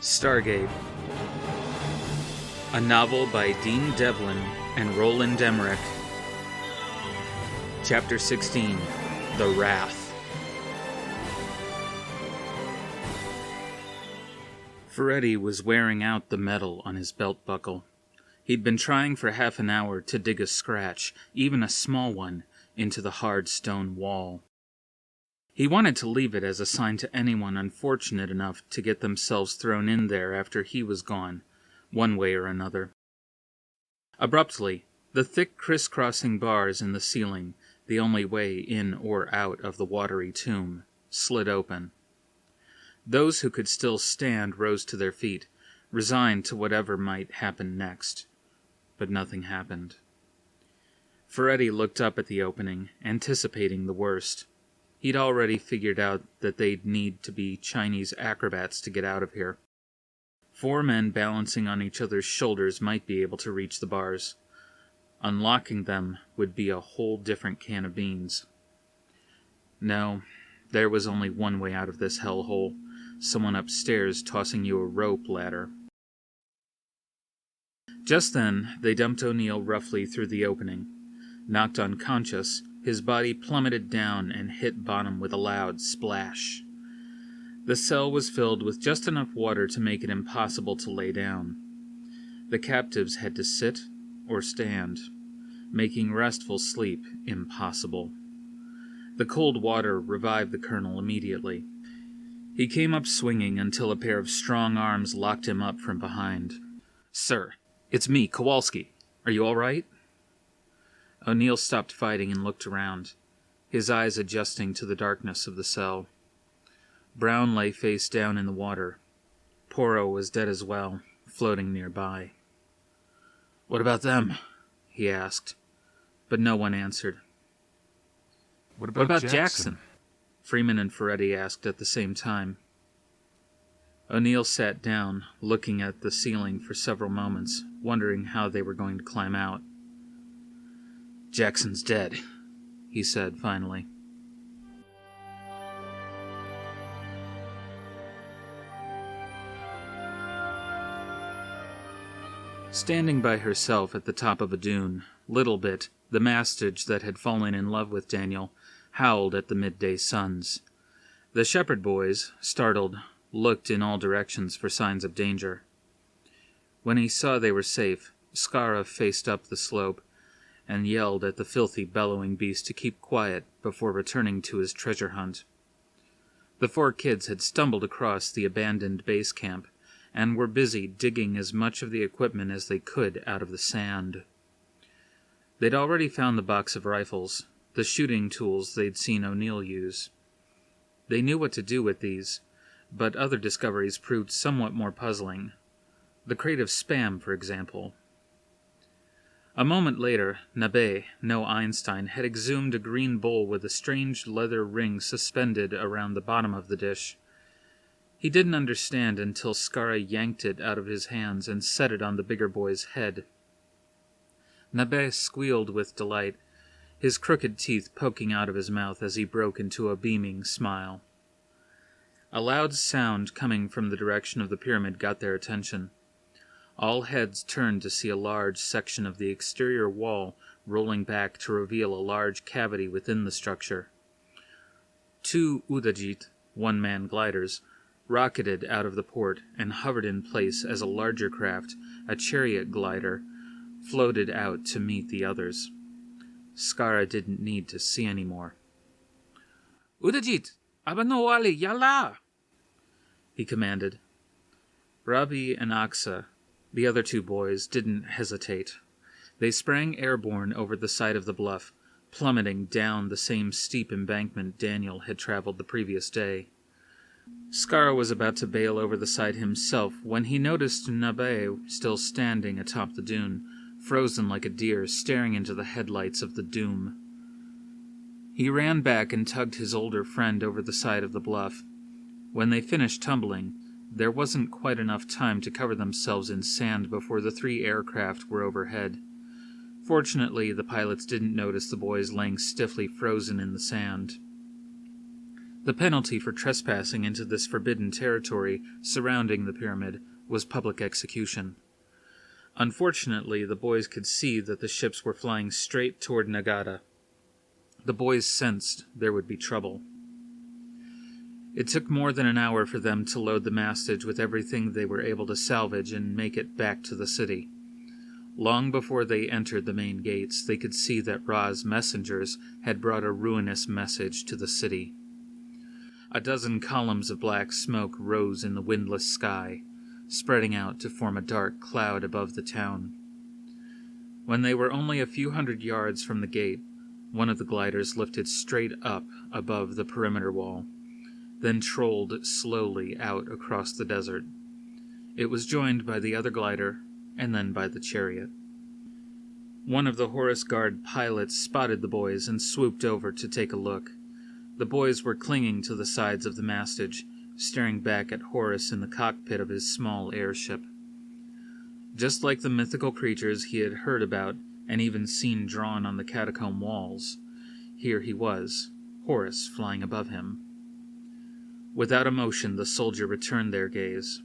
Stargate, a novel by Dean Devlin and Roland Emmerich. Chapter 16, The Wrath. Ferretti was wearing out the metal on his belt buckle. He'd been trying for half an hour to dig a scratch, even a small one, into the hard stone wall. He wanted to leave it as a sign to anyone unfortunate enough to get themselves thrown in there after he was gone, one way or another. Abruptly, the thick crisscrossing bars in the ceiling, the only way in or out of the watery tomb, slid open. Those who could still stand rose to their feet, resigned to whatever might happen next. But nothing happened. Ferretti looked up at the opening, anticipating the worst. He'd already figured out that they'd need to be Chinese acrobats to get out of here. 4 men balancing on each other's shoulders might be able to reach the bars. Unlocking them would be a whole different can of beans. No, there was only one way out of this hellhole. Someone upstairs tossing you a rope ladder. Just then, they dumped O'Neill roughly through the opening. Knocked unconscious, his body plummeted down and hit bottom with a loud splash. The cell was filled with just enough water to make it impossible to lay down. The captives had to sit or stand, making restful sleep impossible. The cold water revived the colonel immediately. He came up swinging until a pair of strong arms locked him up from behind. "Sir, it's me, Kowalski. Are you all right?" O'Neill stopped fighting and looked around, his eyes adjusting to the darkness of the cell. Brown lay face down in the water. Poro was dead as well, floating nearby. "What about them?" he asked, but no one answered. What about Jackson? Freeman and Ferretti asked at the same time. O'Neill sat down, looking at the ceiling for several moments, wondering how they were going to climb out. "Jackson's dead," he said finally. Standing by herself at the top of a dune, Littlebit, the mastage that had fallen in love with Daniel, howled at the midday suns. The shepherd boys, startled, looked in all directions for signs of danger. When he saw they were safe, Skaara faced up the slope and yelled at the filthy, bellowing beast to keep quiet before returning to his treasure hunt. The 4 kids had stumbled across the abandoned base camp and were busy digging as much of the equipment as they could out of the sand. They'd already found the box of rifles, the shooting tools they'd seen O'Neill use. They knew what to do with these, but other discoveries proved somewhat more puzzling. The crate of Spam, for example. A moment later, Nabe, no Einstein, had exhumed a green bowl with a strange leather ring suspended around the bottom of the dish. He didn't understand until Skaara yanked it out of his hands and set it on the bigger boy's head. Nabe squealed with delight, his crooked teeth poking out of his mouth as he broke into a beaming smile. A loud sound coming from the direction of the pyramid got their attention. All heads turned to see a large section of the exterior wall rolling back to reveal a large cavity within the structure. 2 Udajit, one-man gliders, rocketed out of the port and hovered in place as a larger craft, a chariot glider, floated out to meet the others. Skaara didn't need to see any more. "Udajit, abanowali yalla!" he commanded. Rabi and Aksa, the other 2 boys, didn't hesitate. They sprang airborne over the side of the bluff, plummeting down the same steep embankment Daniel had traveled the previous day. Skaara was about to bail over the side himself when he noticed Nabe still standing atop the dune, frozen like a deer staring into the headlights of the Doom. He ran back and tugged his older friend over the side of the bluff. When they finished tumbling, there wasn't quite enough time to cover themselves in sand before the 3 aircraft were overhead. Fortunately, the pilots didn't notice the boys laying stiffly frozen in the sand. The penalty for trespassing into this forbidden territory surrounding the pyramid was public execution. Unfortunately, the boys could see that the ships were flying straight toward Nagata. The boys sensed there would be trouble. It took more than an hour for them to load the mastage with everything they were able to salvage and make it back to the city. Long before they entered the main gates, they could see that Ra's messengers had brought a ruinous message to the city. A dozen columns of black smoke rose in the windless sky, spreading out to form a dark cloud above the town. When they were only a few hundred yards from the gate, one of the gliders lifted straight up above the perimeter wall, then trolled slowly out across the desert. It was joined by the other glider, and then by the chariot. One of the Horus Guard pilots spotted the boys and swooped over to take a look. The boys were clinging to the sides of the mastage, staring back at Horus in the cockpit of his small airship. Just like the mythical creatures he had heard about and even seen drawn on the catacomb walls, here he was, Horus flying above him. Without emotion, the soldier returned their gaze.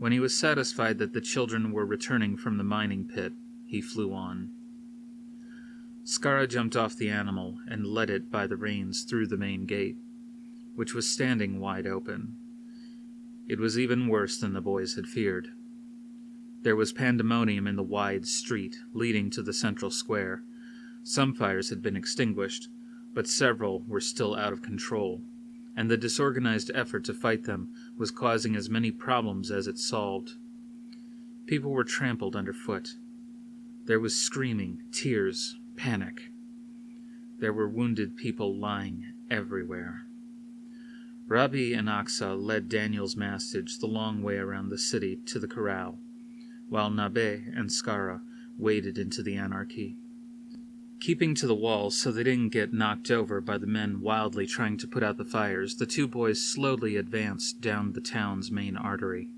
When he was satisfied that the children were returning from the mining pit, he flew on. Skaara jumped off the animal and led it by the reins through the main gate, which was standing wide open. It was even worse than the boys had feared. There was pandemonium in the wide street leading to the central square. Some fires had been extinguished, but several were still out of control, and the disorganized effort to fight them was causing as many problems as it solved. People were trampled underfoot. There was screaming, tears, panic. There were wounded people lying everywhere. Rabi and Aksa led Daniel's mastage the long way around the city to the corral, while Nabe and Skaara waded into the anarchy. Keeping to the walls so they didn't get knocked over by the men wildly trying to put out the fires, the two boys slowly advanced down the town's main artery.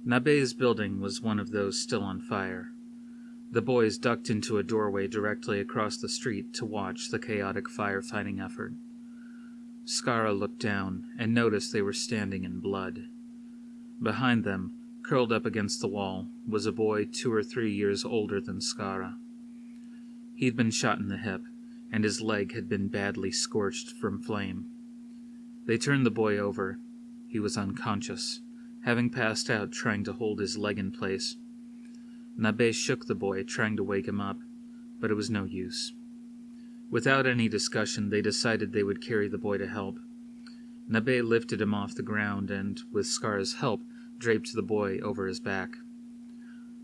Nabe's building was one of those still on fire. The boys ducked into a doorway directly across the street to watch the chaotic firefighting effort. Skaara looked down and noticed they were standing in blood. Behind them, curled up against the wall, was a boy 2 or 3 years older than Skaara. He'd been shot in the hip, and his leg had been badly scorched from flame. They turned the boy over. He was unconscious, having passed out trying to hold his leg in place. Nabe shook the boy, trying to wake him up, but it was no use. Without any discussion, they decided they would carry the boy to help. Nabe lifted him off the ground and, with Skaara's help, draped the boy over his back.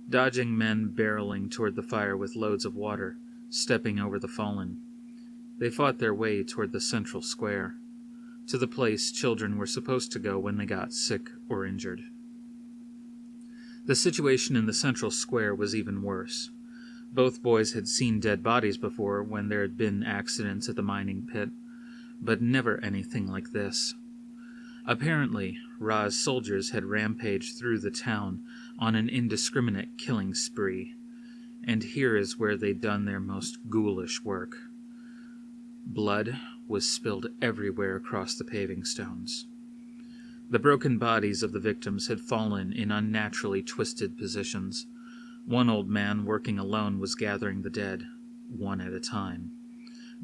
Dodging men barreling toward the fire with loads of water, stepping over the fallen, they fought their way toward the central square, to the place children were supposed to go when they got sick or injured. The situation in the central square was even worse. Both boys had seen dead bodies before when there had been accidents at the mining pit, but never anything like this. Apparently, Ra's soldiers had rampaged through the town on an indiscriminate killing spree, and here is where they'd done their most ghoulish work. Blood was spilled everywhere across the paving stones. The broken bodies of the victims had fallen in unnaturally twisted positions. One old man working alone was gathering the dead, one at a time,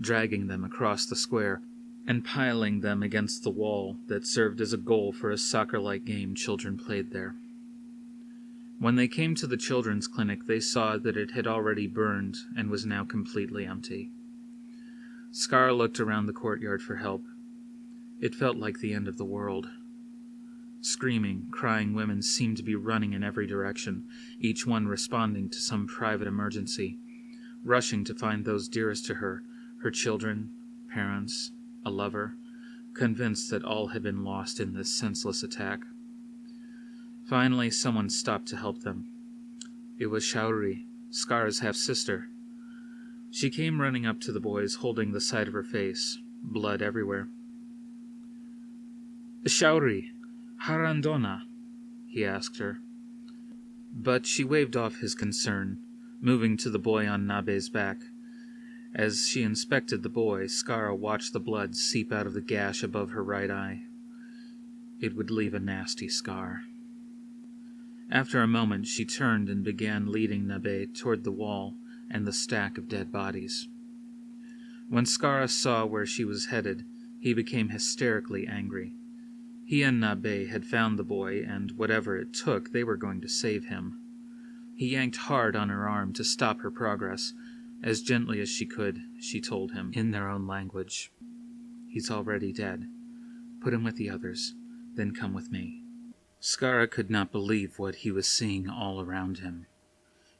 dragging them across the square and piling them against the wall that served as a goal for a soccer-like game children played there. When they came to the children's clinic, they saw that it had already burned and was now completely empty. Skaara looked around the courtyard for help. It felt like the end of the world. Screaming, crying women seemed to be running in every direction, each one responding to some private emergency, rushing to find those dearest to her, her children, parents, a lover, convinced that all had been lost in this senseless attack. Finally, someone stopped to help them. It was Shaori, Skaara's half-sister. She came running up to the boys, holding the side of her face, blood everywhere. "Shaori, Harandona," he asked her. But she waved off his concern, moving to the boy on Nabe's back. As she inspected the boy, Skaara watched the blood seep out of the gash above her right eye. It would leave a nasty scar. After a moment, she turned and began leading Nabe toward the wall and the stack of dead bodies. When Skaara saw where she was headed, he became hysterically angry. He and Nabe had found the boy, and whatever it took, they were going to save him. He yanked hard on her arm to stop her progress. As gently as she could, she told him, in their own language, "He's already dead. Put him with the others, then come with me." Skaara could not believe what he was seeing all around him.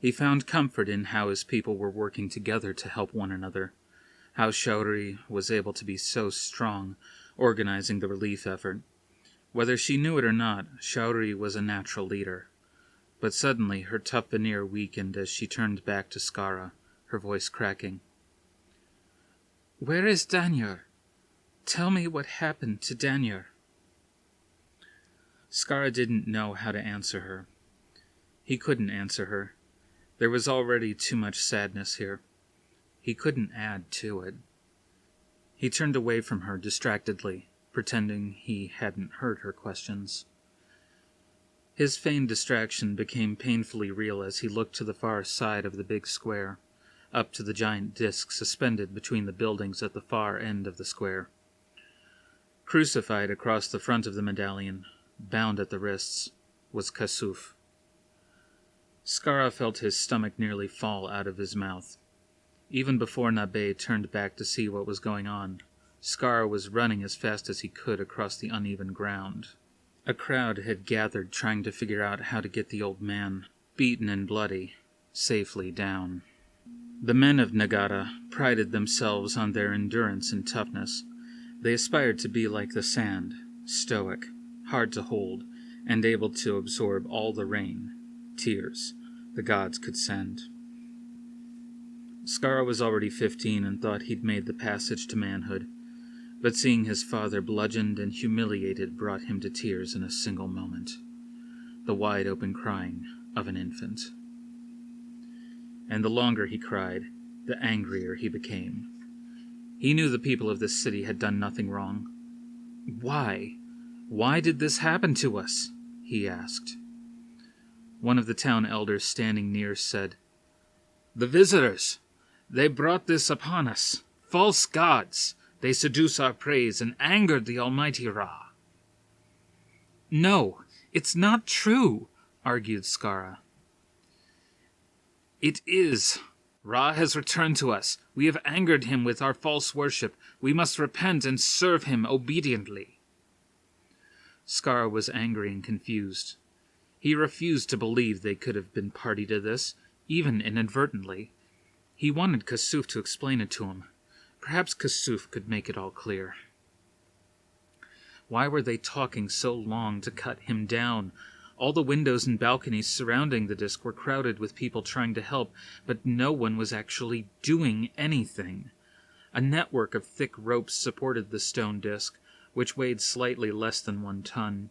He found comfort in how his people were working together to help one another, how Shaori was able to be so strong, organizing the relief effort. Whether she knew it or not, Shaori was a natural leader. But suddenly her tough veneer weakened as she turned back to Skaara, her voice cracking. "Where is Danyar? Tell me what happened to Danyar." Skaara didn't know how to answer her. He couldn't answer her. There was already too much sadness here. He couldn't add to it. He turned away from her distractedly, pretending he hadn't heard her questions. His feigned distraction became painfully real as he looked to the far side of the big square, up to the giant disc suspended between the buildings at the far end of the square. Crucified across the front of the medallion, bound at the wrists, was Kasuf. Skaara felt his stomach nearly fall out of his mouth. Even before Nabe turned back to see what was going on, Skaara was running as fast as he could across the uneven ground. A crowd had gathered trying to figure out how to get the old man, beaten and bloody, safely down. The men of Nagara prided themselves on their endurance and toughness. They aspired to be like the sand, stoic, hard to hold, and able to absorb all the rain, tears, the gods could send. Skaara was already 15 and thought he'd made the passage to manhood, but seeing his father bludgeoned and humiliated brought him to tears in a single moment, the wide-open crying of an infant. And the longer he cried, the angrier he became. He knew the people of this city had done nothing wrong. Why? Why did this happen to us? He asked. One of the town elders standing near said, "The visitors! They brought this upon us. False gods! They seduce our praise and angered the almighty Ra." "No, it's not true," argued Skaara. "It is. Ra has returned to us. We have angered him with our false worship. We must repent and serve him obediently." Skaara was angry and confused. He refused to believe they could have been party to this, even inadvertently. He wanted Kasuf to explain it to him. Perhaps Kasuf could make it all clear. Why were they talking so long to cut him down? All the windows and balconies surrounding the disc were crowded with people trying to help, but no one was actually doing anything. A network of thick ropes supported the stone disc, which weighed slightly less than 1 ton.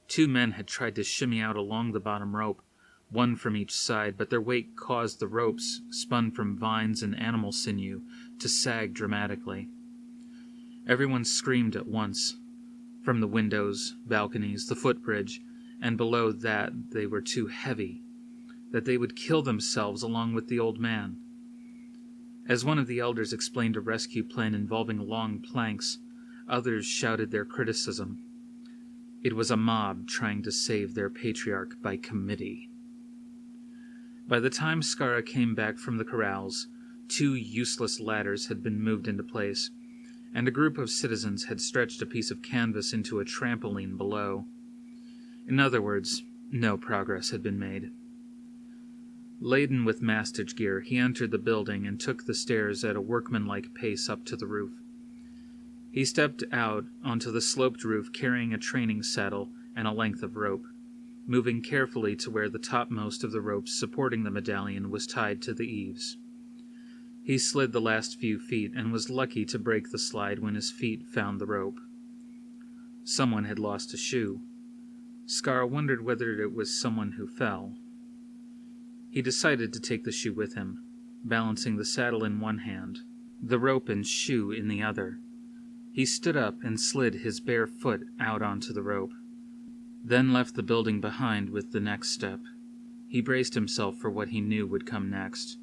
2 men had tried to shimmy out along the bottom rope, one from each side, but their weight caused the ropes, spun from vines and animal sinew, to sag dramatically. Everyone screamed at once. From the windows, balconies, the footbridge, and below that they were too heavy, that they would kill themselves along with the old man. As one of the elders explained a rescue plan involving long planks, others shouted their criticism. It was a mob trying to save their patriarch by committee. By the time Skaara came back from the corrals, 2 useless ladders had been moved into place, and a group of citizens had stretched a piece of canvas into a trampoline below. In other words, no progress had been made. Laden with mastage gear, he entered the building and took the stairs at a workmanlike pace up to the roof. He stepped out onto the sloped roof carrying a training saddle and a length of rope, moving carefully to where the topmost of the ropes supporting the medallion was tied to the eaves. He slid the last few feet and was lucky to break the slide when his feet found the rope. Someone had lost a shoe. Skaara wondered whether it was someone who fell. He decided to take the shoe with him, balancing the saddle in one hand, the rope and shoe in the other. He stood up and slid his bare foot out onto the rope, then left the building behind with the next step. He braced himself for what he knew would come next.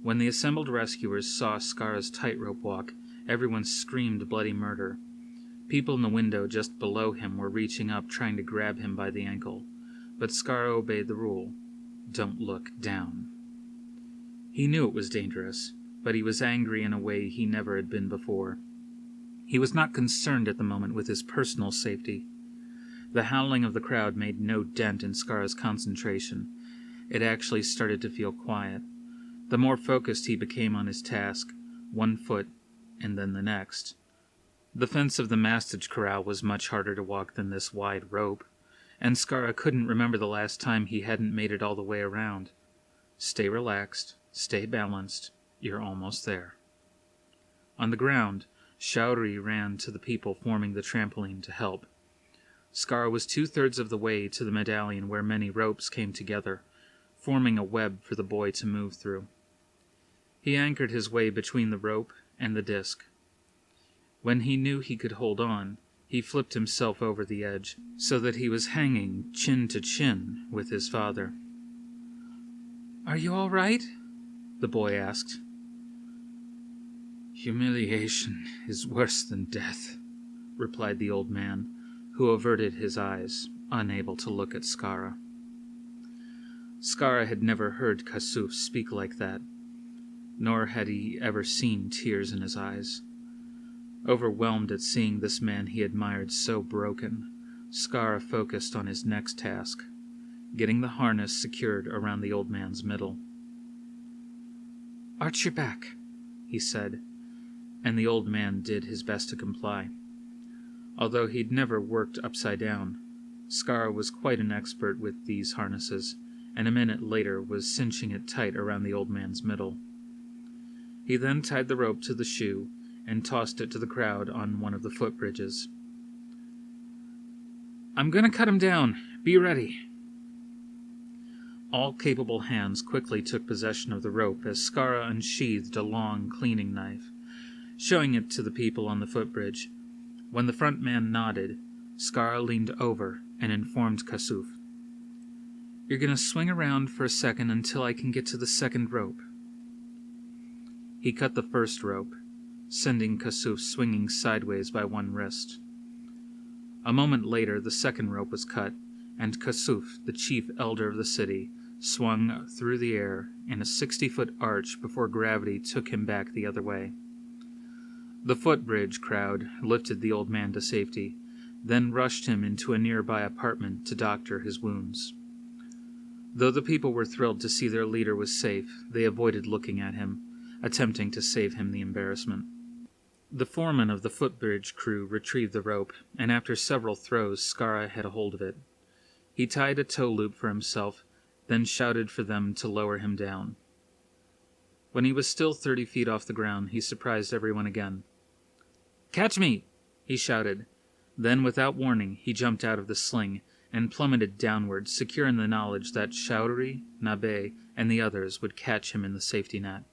When the assembled rescuers saw Skaara's tightrope walk, everyone screamed bloody murder. People in the window just below him were reaching up, trying to grab him by the ankle. But Skaara obeyed the rule. Don't look down. He knew it was dangerous, but he was angry in a way he never had been before. He was not concerned at the moment with his personal safety. The howling of the crowd made no dent in Skaara's concentration. It actually started to feel quiet. The more focused he became on his task, one foot and then the next. The fence of the mastage corral was much harder to walk than this wide rope, and Skaara couldn't remember the last time he hadn't made it all the way around. Stay relaxed, stay balanced, you're almost there. On the ground, Shaori ran to the people forming the trampoline to help. Skaara was 2/3 of the way to the medallion where many ropes came together, forming a web for the boy to move through. He anchored his way between the rope and the disc. When he knew he could hold on, he flipped himself over the edge, so that he was hanging chin to chin with his father. "Are you all right?" the boy asked. "Humiliation is worse than death," replied the old man, who averted his eyes, unable to look at Skaara. Skaara had never heard Kasuf speak like that, nor had he ever seen tears in his eyes. Overwhelmed at seeing this man he admired so broken, Skaara focused on his next task, getting the harness secured around the old man's middle. "Arch your back," he said, and the old man did his best to comply. Although he'd never worked upside down, Skaara was quite an expert with these harnesses, and a minute later was cinching it tight around the old man's middle. He then tied the rope to the shoe and tossed it to the crowd on one of the footbridges. "I'm going to cut him down. Be ready." All capable hands quickly took possession of the rope as Skaara unsheathed a long cleaning knife, showing it to the people on the footbridge. When the front man nodded, Skaara leaned over and informed Kasuf. "You're going to swing around for a second until I can get to the second rope." He cut the first rope, sending Kasuf swinging sideways by one wrist. A moment later, the second rope was cut, and Kasuf, the chief elder of the city, swung through the air in a 60-foot arch before gravity took him back the other way. The footbridge crowd lifted the old man to safety, then rushed him into a nearby apartment to doctor his wounds. Though the people were thrilled to see their leader was safe, they avoided looking at him, attempting to save him the embarrassment. The foreman of the footbridge crew retrieved the rope, and after several throws, Skaara had a hold of it. He tied a tow loop for himself, then shouted for them to lower him down. When he was still 30 feet off the ground, he surprised everyone again. "Catch me!" he shouted. Then, without warning, he jumped out of the sling and plummeted downward, secure in the knowledge that Shaori, Nabe, and the others would catch him in the safety net.